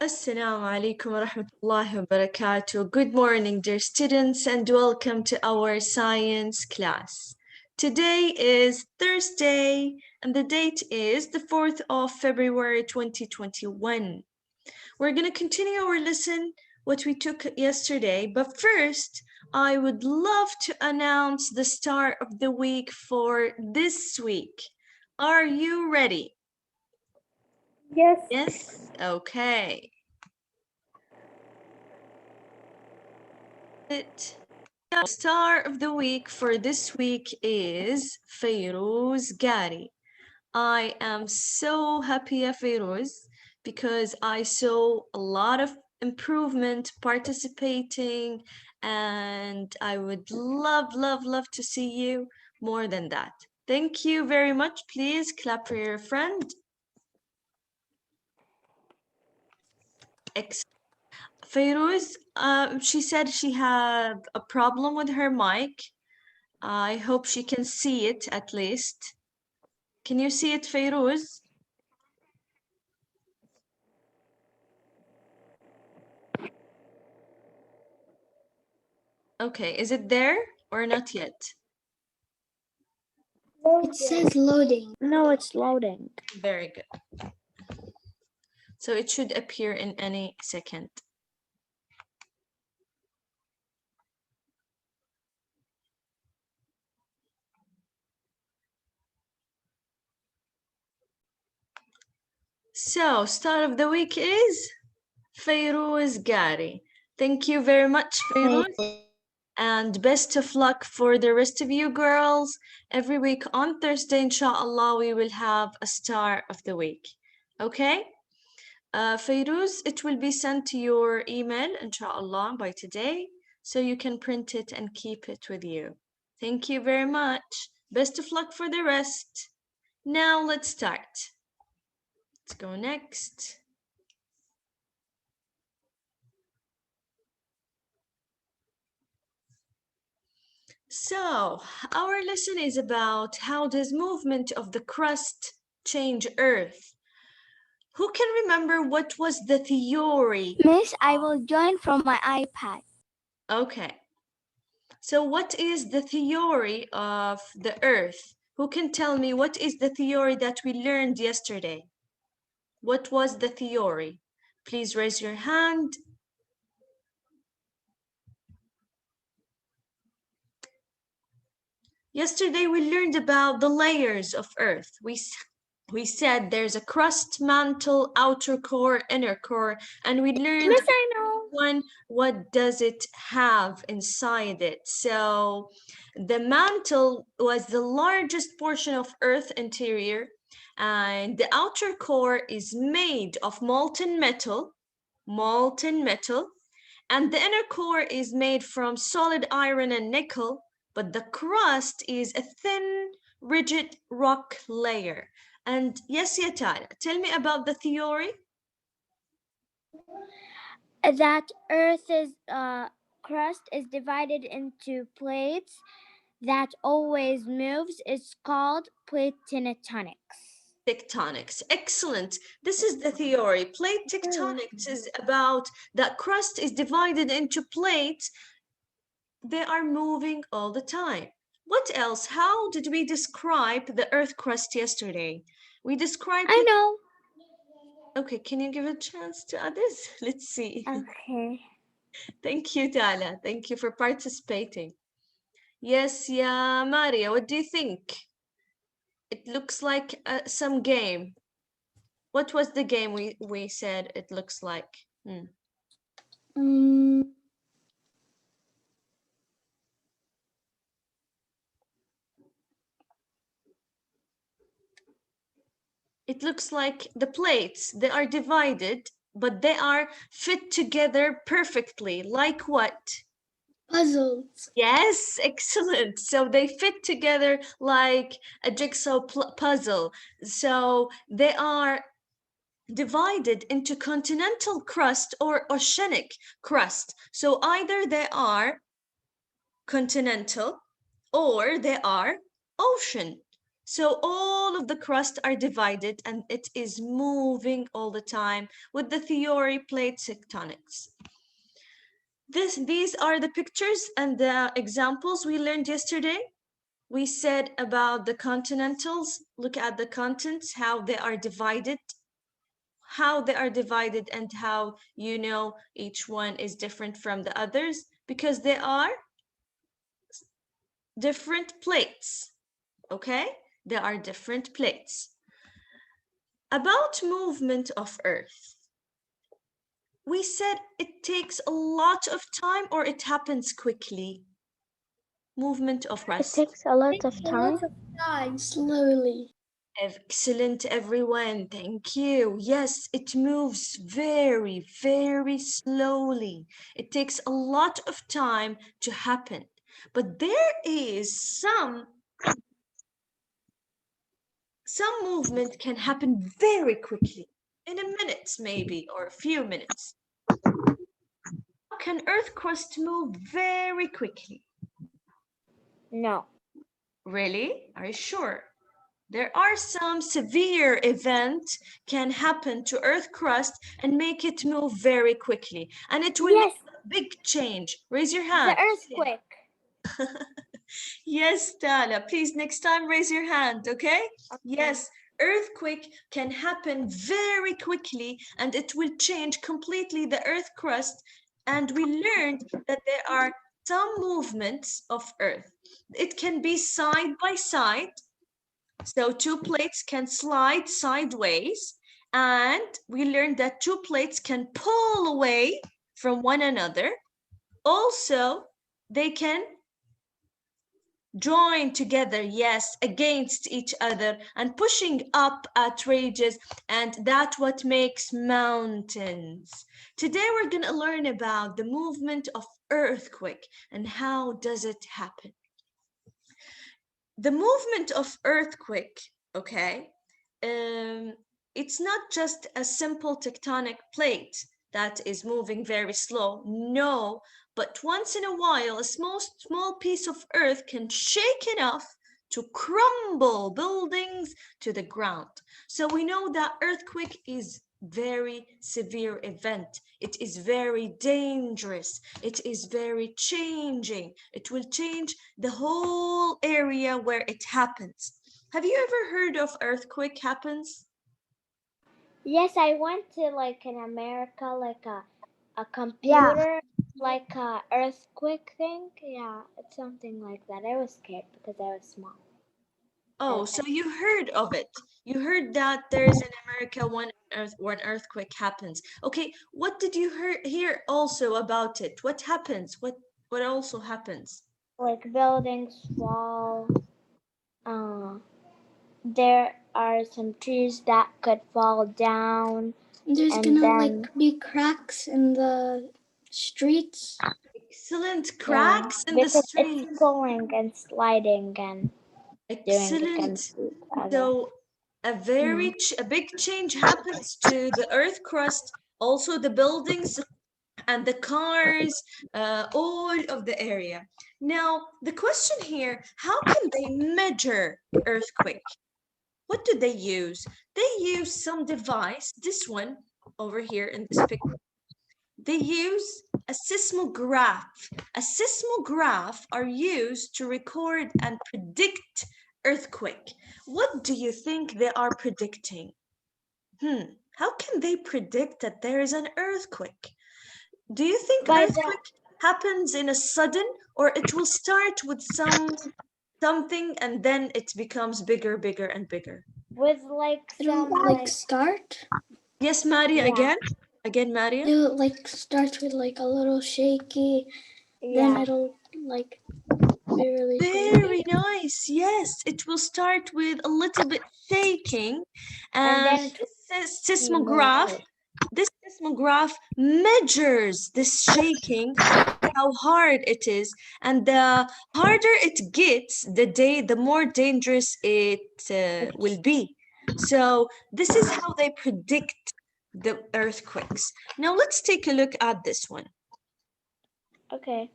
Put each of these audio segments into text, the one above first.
Assalamu alaikum wa rahmatullahi wa barakatuh. Good morning, dear students, and welcome to our science class. Today is Thursday, and the date is the 4th of February 2021. We're going to continue our lesson, what we took yesterday, but first, I would love to announce the star of the week for this week. Are you ready? Yes. Yes? Okay. The star of the week for this week is Fayrouz Gari. I am so happy, Fayrouz, because I saw a lot of improvement participating, and I would love, love, love to see you more than that. Thank you very much. Please clap for your friend. Fayrouz, she said she had a problem with her mic. I hope she can see it at least. Can you see it, Fayrouz? Okay, is it there or not yet? It says loading. No, it's loading. Very good. So it should appear in any second. So, star of the week is Fayrouz Gari. Thank you very much, Fayrouz. And best of luck for the rest of you girls. Every week on Thursday, inshallah, we will have a star of the week. Okay? Fayrouz, it will be sent to your email, inshallah, by today, so you can print it and keep it with you. Thank you very much. Best of luck for the rest. Now let's start. Let's go next. So, our lesson is about how does movement of the crust change Earth? Who can remember what was the theory? Miss, I will join from my iPad. Okay. So what is the theory of the Earth? Who can tell me what is the theory that we learned yesterday? What was the theory? Please raise your hand. Yesterday we learned about the layers of Earth. We said there's a crust, mantle, outer core, inner core, and we learned Miss, I know. what does it have inside it. So the mantle was the largest portion of Earth interior, and the outer core is made of molten metal, and the inner core is made from solid iron and nickel, but the crust is a thin, rigid rock layer. And yes, Yatara, tell me about the theory. That Earth's crust is divided into plates that always moves. It's called plate tectonics. Tectonics. Excellent. This is the theory. Plate tectonics is about that crust is divided into plates. They are moving all the time. What else? How did we describe the Earth crust yesterday? We described I it. know. Okay, can you give a chance to others? Let's see. Okay. Thank you, Tala. Thank you for participating. Yes, yeah, Maria, what do you think? It looks like some game. What was the game we said it looks like? It looks like the plates, they are divided, but they are fit together perfectly. Like what? Puzzles. Yes, excellent. So they fit together like a jigsaw puzzle. So they are divided into continental crust or oceanic crust. So either they are continental or they are ocean. So all of the crust are divided and it is moving all the time with the theory plate tectonics. These are the pictures and the examples we learned yesterday. We said about the continentals. Look at the continents, how they are divided, and how you know each one is different from the others because they are different plates. Okay, there are different plates. About movement of Earth, we said it takes a lot of time or it happens quickly. Movement of It Earth. takes a lot of A time. lot of time, slowly. Excellent, everyone. Thank you. Yes, it moves very, very slowly. It takes a lot of time to happen. But there is some movement can happen very quickly, in a minute maybe, or a few minutes. Can Earth crust move very quickly? No. Really? Are you sure? There are some severe events can happen to Earth crust and make it move very quickly. And it will Yes, make a big change. Raise your the hand. earthquake. Yes, Tala. Please, next time, raise your hand, okay? Okay. Yes, earthquake can happen very quickly and it will change completely the Earth crust. And we learned that there are some movements of Earth. It can be side by side. So two plates can slide sideways. And we learned that two plates can pull away from one another. Also, they can join together, yes, against each other and pushing up at ridges, and that's what makes mountains. Today we're going to learn about the movement of earthquake and how does it happen. The movement of earthquake, okay, it's not just a simple tectonic plate that is moving very slow. No, but once in a while, a small piece of earth can shake enough to crumble buildings to the ground. So we know that earthquake is very severe event. It is very dangerous. It is very changing. It will change the whole area where it happens. Have you ever heard of earthquake happens? Yes, I went to like in America, like a computer, like a earthquake thing. Yeah, it's something like that. I was scared because I was small. Oh, so you heard of it. You heard that there's in America when earthquake happens. Okay, what did you hear also about it? What happens? What also happens? Like buildings fall. There are some trees that could fall down. There's And gonna then, like be cracks in the streets. Excellent, yeah, cracks in the because street. it's pulling and sliding and doing Excellent. against each other. So a big change happens to the earth crust, also the buildings and the cars, all of the area. Now, the question here, how can they measure earthquake? What do they use? They use some device, this one over here in this picture. They use a seismograph. A seismograph are used to record and predict earthquake. What do you think they are predicting? How can they predict that there is an earthquake? Do you think By earthquake happens in a sudden, or it will start with something and then it becomes bigger, bigger and bigger? with like It'll some like start. Yes, Maria, yeah, again, Maria. It'll like start with like a little shaky. Then yeah, it'll like be really shaky. Very nice. Yes, it will start with a little bit shaking, and and then it will this be more. seismograph measures this shaking, how hard it is, and the harder it gets, the more dangerous it will be. So this is how they predict the earthquakes. Now let's take a look at this one. Okay.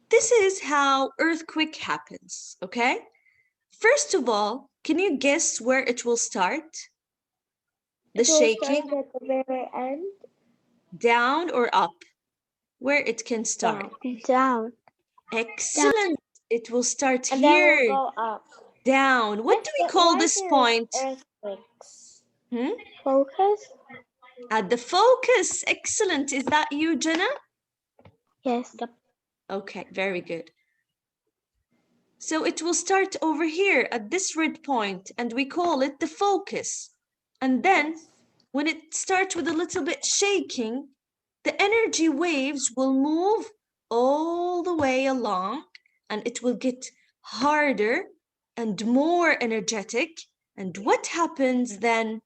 This is how earthquake happens, okay? First of all, Can you guess where it will start? The It will shaking? start at the very end. Down or up? Where it can start? Down. Excellent. It will start And then here. we'll go up. Down. What do we call this point? Earthquakes. Hmm? Focus? At the focus. Excellent. Is that you, Jenna? Yes. Okay, very good. So it will start over here at this red point, and we call it the focus. And then when it starts with a little bit shaking, the energy waves will move all the way along, and it will get harder and more energetic. And what happens then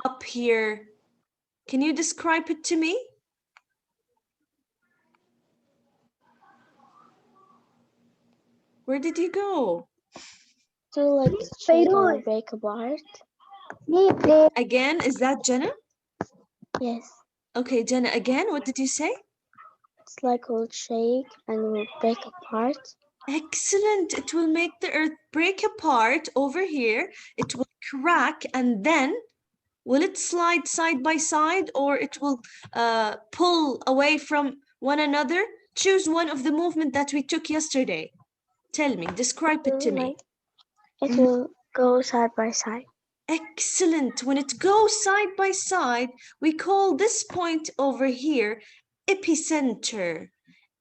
up here? Can you describe it to me? Where did you go? So like shake or break apart. Again, is that Jenna? Yes. Okay, Jenna, again, what did you say? It's like we'll shake and we'll break apart. Excellent. It will make the earth break apart over here. It will crack, and then will it slide side by side, or it will pull away from one another? Choose one of the movement that we took yesterday. Tell me, describe it to me. It will go side by side. Excellent. When it goes side by side, we call this point over here epicenter.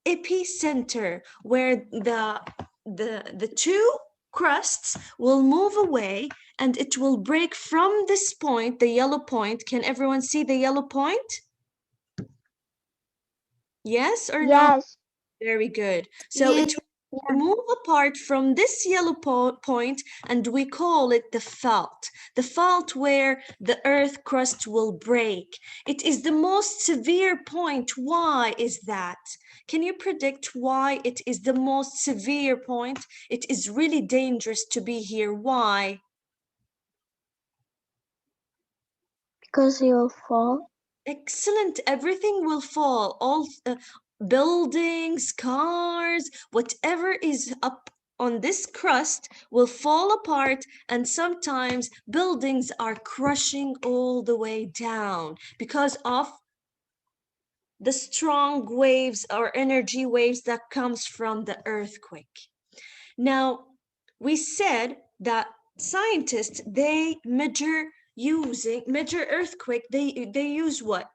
Epicenter, where the two crusts will move away and it will break from this point, the yellow point. Can everyone see the yellow point? Yes or no? Yes. Very good. So it will move apart from this yellow point, and we call it the fault. The fault where the earth crust will break. It is the most severe point. Why is that? Can you predict why it is the most severe point? It is really dangerous to be here. Why? Because it will fall. Excellent. Everything will fall. All buildings, cars, whatever is up on this crust will fall apart, and sometimes buildings are crushing all the way down because of the strong waves or energy waves that comes from the earthquake. Now, we said that scientists, they measure earthquake, they use what?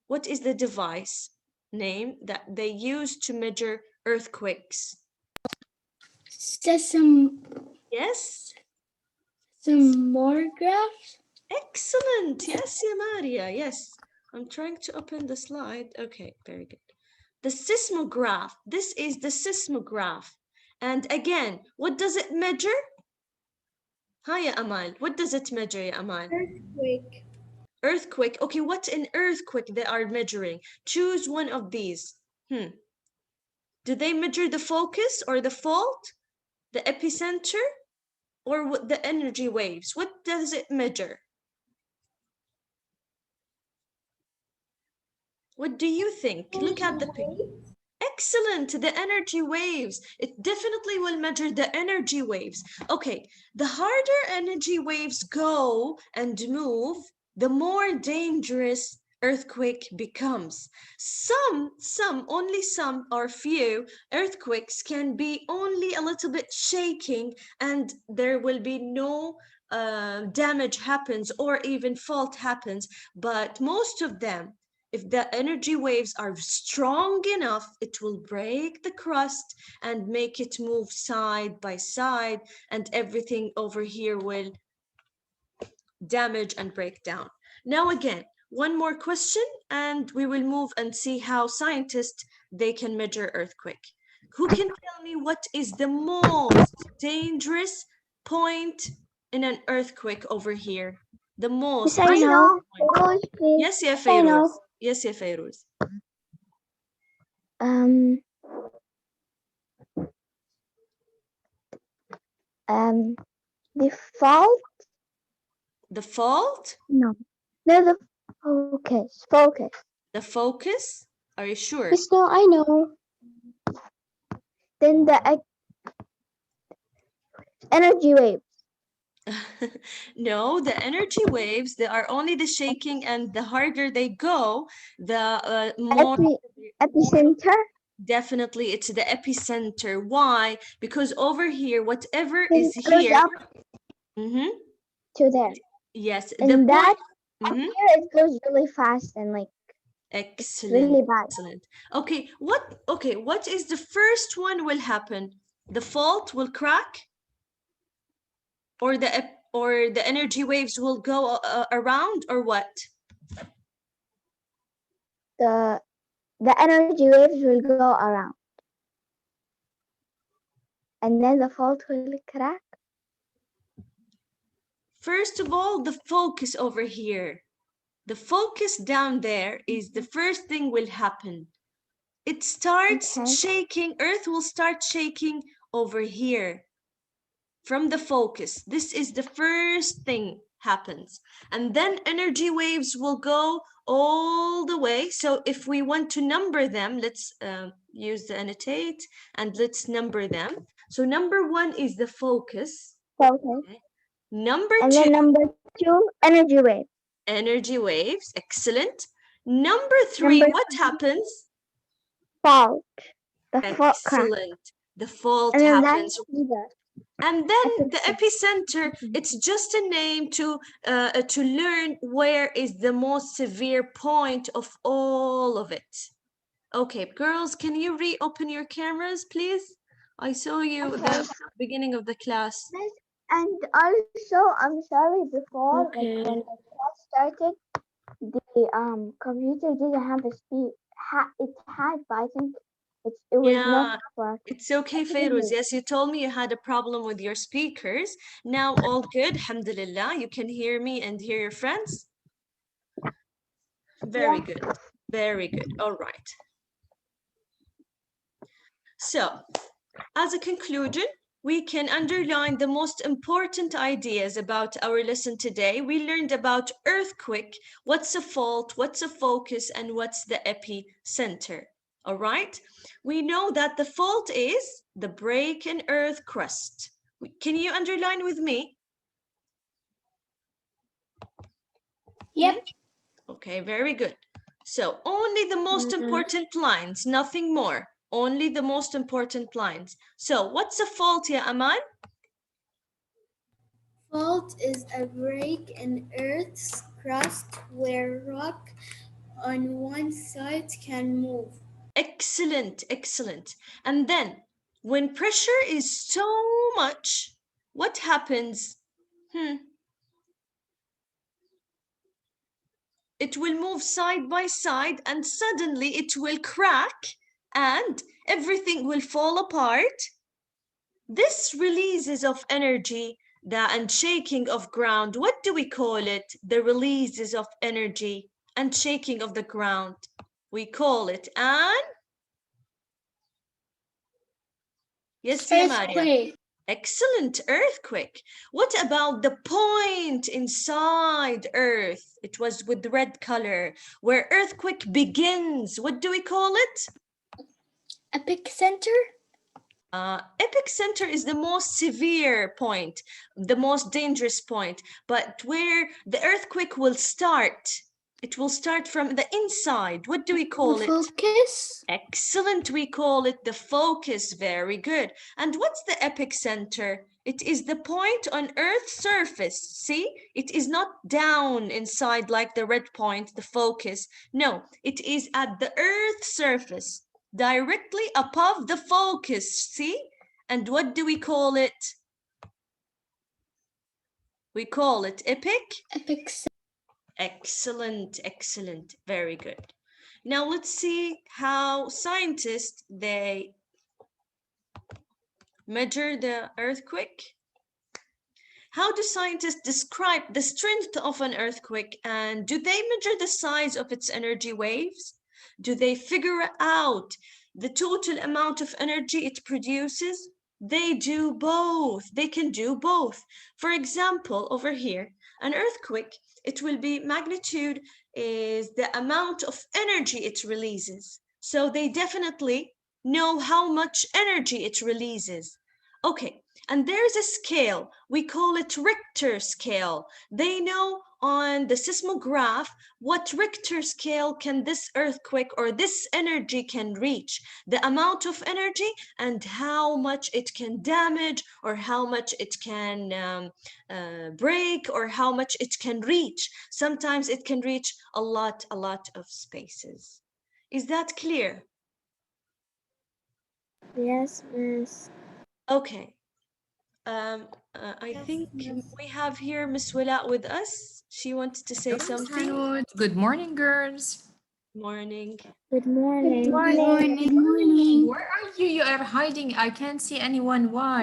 What is the device name that they use to measure earthquakes? Yes? Seismograph. Excellent. Yes, yeah, Maria. Yes. I'm trying to open the slide. Okay, very good. The seismograph. This is the seismograph. And again, what does it measure? Hi, ya Amal. What does it measure, ya Amal? Earthquake. Earthquake. Okay, what an earthquake they are measuring? Choose one of these. Do they measure the focus or the fault, the epicenter, or the energy waves? What does it measure? What do you think? Look at the picture. Excellent, the energy waves. It definitely will measure the energy waves. Okay, the harder energy waves go and move, the more dangerous earthquake becomes. Only some or few earthquakes can be only a little bit shaking and there will be no damage happens or even fault happens, but most of them, if the energy waves are strong enough, it will break the crust and make it move side by side, and everything over here will damage and break down. Now again, one more question and we will move and see how scientists, they can measure earthquake. Who can tell me what is the most dangerous point in an earthquake over here? The most. I know. Yes, yeah, Feroz. Yes, yeah, Feroz. Um, the fault? The fault? No. No, the focus. Focus. The focus? Are you sure? Yes, no, I know. Then the energy waves. No, the energy waves, they are only the shaking, and the harder they go, the more Epicenter definitely it's the epicenter. Why? Because over here, whatever it is goes here, up mhm, to there. yes, the And point. that up Mhm. here it goes really fast and like it's Excellent, really bad. excellent. Okay, what is the first one will happen? The fault will crack, or the energy waves will go around, or what? The the energy waves will go around. And then the fault will crack. First of all, the focus over here. The focus down there is the first thing will happen. It starts Okay. shaking, Earth will start shaking over here from the focus. This is the first thing happens. And then energy waves will go all the way. So if we want to number them, let's use the annotate and let's number them. So number one is the focus. Okay. Okay. Number And two, then number 2, energy wave. energy waves. Excellent. Number three, Number what happens? fault. The fault crack. Excellent. The fault And then happens. that's the And then the epicenter. epicenter, it's just a name to learn where is the most severe point of all of it. Okay, girls, can you reopen your cameras, please? I saw you Okay. the beginning of the class. And also, I'm sorry, before, like Okay. when the class started, the computer didn't have a speed. It had, but I think it was not Yeah, working. it's okay, Feroz. Yes, you told me you had a problem with your speakers. Now all good, alhamdulillah. You can hear me and hear your friends. Very good. Very good. All right. So, as a conclusion, we can underline the most important ideas about our lesson today. We learned about earthquake, what's a fault, what's a focus, and what's the epicenter. All right. We know that the fault is the break in earth crust. Can you underline with me? Yep. Okay, very good. So only the most important lines, nothing more. Only the most important lines. So what's a fault, ya Aman? Fault is a break in Earth's crust where rock on one side can move. Excellent, excellent. And then when pressure is so much, what happens? It will move side by side and suddenly it will crack and everything will fall apart. This releases of energy and shaking of ground, what do we call it? The releases of energy and shaking of the ground. We call it an, yes, ya Maria. Earthquake. Excellent, earthquake. What about the point inside Earth? It was with the red color, where earthquake begins. What do we call it? Epicenter? Epicenter is the most severe point, the most dangerous point, but where the earthquake will start. It will start from the inside. What do we call it? Focus? Excellent. We call it the focus. Very good. And what's the epicenter? It is the point on Earth's surface. See, it is not down inside like the red point, the focus. No, it is at the Earth's surface, directly above the focus. See? And what do we call it? We call it epic. Epicenter. Excellent, excellent. Very good. Now let's see how scientists, they measure the earthquake. How do scientists describe the strength of an earthquake, and do they measure the size of its energy waves? Do they figure out the total amount of energy it produces? They do both. They can do both. For example, over here, an earthquake, it will be magnitude is the amount of energy it releases. So they definitely know how much energy it releases. Okay, And there's a scale, we call it Richter scale. They know on the seismograph what Richter scale can this earthquake or this energy can reach, the amount of energy and how much it can damage or how much it can break or how much it can reach. Sometimes it can reach a lot of spaces. Is that clear? Yes, miss. Okay. I Yes, think miss. we have here Miss Wila with us. She wanted to say Hello, Miss something. Hanud. Good morning, girls. Morning. Good morning. Good morning. Good morning. Where are you? You are hiding. I can't see anyone. Why?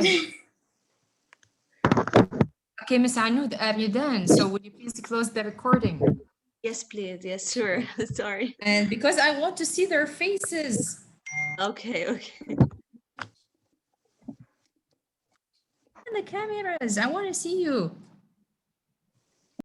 Okay, Miss Hanud, are you done? So would you please close the recording? Yes, please. Yes, sure. Sorry. And because I want to see their faces. Okay, okay. And the cameras. I want to see you.